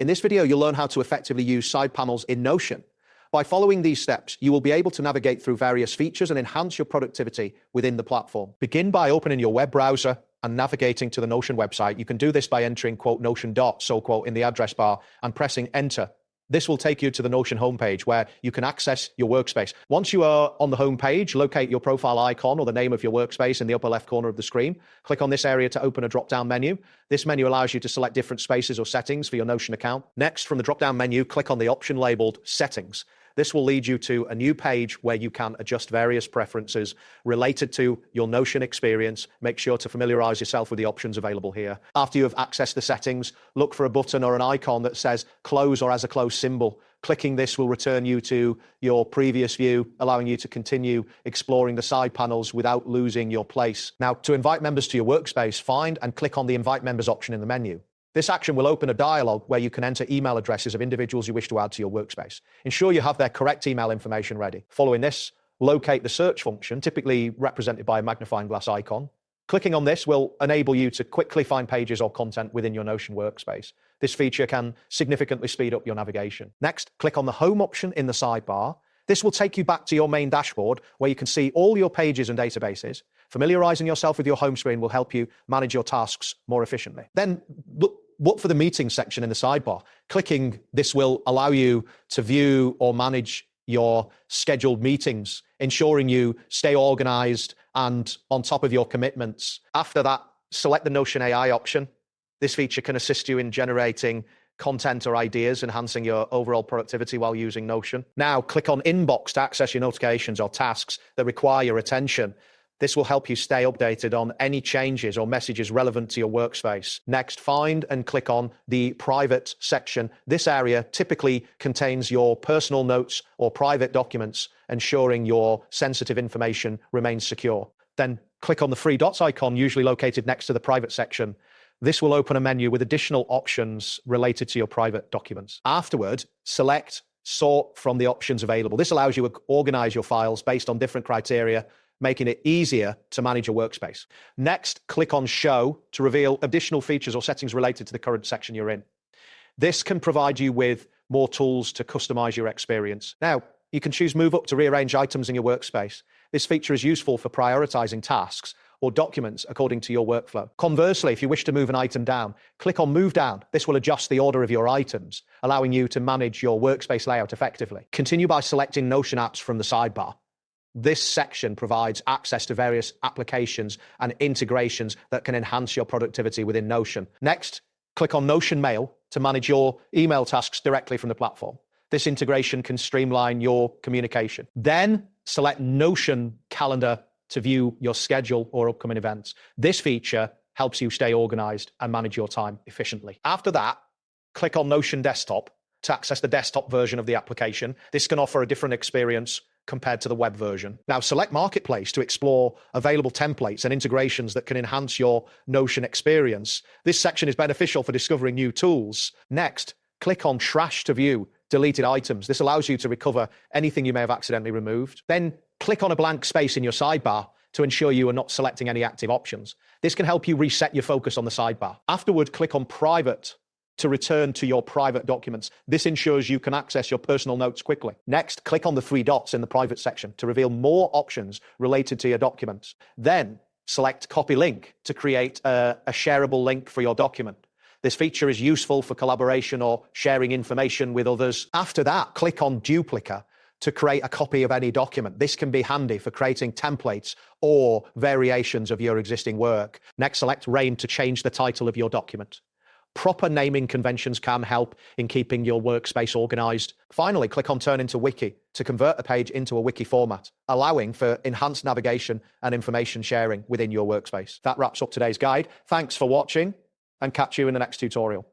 In this video, you'll learn how to effectively use side panels in Notion. By following these steps, you will be able to navigate through various features and enhance your productivity within the platform. Begin by opening your web browser and navigating to the Notion website. You can do this by entering Notion in the address bar and pressing enter. This will take you to the Notion homepage where you can access your workspace. Once you are on the homepage, locate your profile icon or the name of your workspace in the upper left corner of the screen. Click on this area to open a drop-down menu. This menu allows you to select different spaces or settings for your Notion account. Next, from the drop-down menu, click on the option labeled Settings. This will lead you to a new page where you can adjust various preferences related to your Notion experience. Make sure to familiarize yourself with the options available here. After you have accessed the settings, look for a button or an icon that says close or has a close symbol. Clicking this will return you to your previous view, allowing you to continue exploring the side panels without losing your place. Now, to invite members to your workspace, find and click on the Invite Members option in the menu. This action will open a dialog where you can enter email addresses of individuals you wish to add to your workspace. Ensure you have their correct email information ready. Following this, locate the search function, typically represented by a magnifying glass icon. Clicking on this will enable you to quickly find pages or content within your Notion workspace. This feature can significantly speed up your navigation. Next, click on the Home option in the sidebar. This will take you back to your main dashboard where you can see all your pages and databases. Familiarizing yourself with your home screen will help you manage your tasks more efficiently. Then look for the Meetings section in the sidebar. Clicking this will allow you to view or manage your scheduled meetings, ensuring you stay organized and on top of your commitments. After that, select the Notion AI option. This feature can assist you in generating content or ideas, enhancing your overall productivity while using Notion. Now, click on Inbox to access your notifications or tasks that require your attention. This will help you stay updated on any changes or messages relevant to your workspace. Next, find and click on the Private section. This area typically contains your personal notes or private documents, ensuring your sensitive information remains secure. Then click on the three dots icon, usually located next to the Private section. This will open a menu with additional options related to your private documents. Afterward, select Sort from the options available. This allows you to organize your files based on different criteria, making it easier to manage your workspace. Next, click on Show to reveal additional features or settings related to the current section you're in. This can provide you with more tools to customize your experience. Now, you can choose Move Up to rearrange items in your workspace. This feature is useful for prioritizing tasks or documents according to your workflow. Conversely, if you wish to move an item down, click on Move Down. This will adjust the order of your items, allowing you to manage your workspace layout effectively. Continue by selecting Notion apps from the sidebar. This section provides access to various applications and integrations that can enhance your productivity within Notion. Next, click on Notion Mail to manage your email tasks directly from the platform. This integration can streamline your communication. Then select Notion Calendar to view your schedule or upcoming events. This feature helps you stay organized and manage your time efficiently. After that, click on Notion Desktop to access the desktop version of the application. This can offer a different experience compared to the web version. Now select Marketplace to explore available templates and integrations that can enhance your Notion experience. This section is beneficial for discovering new tools. Next, click on Trash to view deleted items. This allows you to recover anything you may have accidentally removed. Then click on a blank space in your sidebar to ensure you are not selecting any active options. This can help you reset your focus on the sidebar. Afterward, click on Private to return to your private documents. This ensures you can access your personal notes quickly. Next, click on the three dots in the Private section to reveal more options related to your documents. Then select Copy Link to create a shareable link for your document. This feature is useful for collaboration or sharing information with others. After that, click on Duplicate to create a copy of any document. This can be handy for creating templates or variations of your existing work. Next, select Rain to change the title of your document. Proper naming conventions can help in keeping your workspace organized. Finally, click on Turn into Wiki to convert a page into a wiki format, allowing for enhanced navigation and information sharing within your workspace. That wraps up today's guide. Thanks for watching, and catch you in the next tutorial.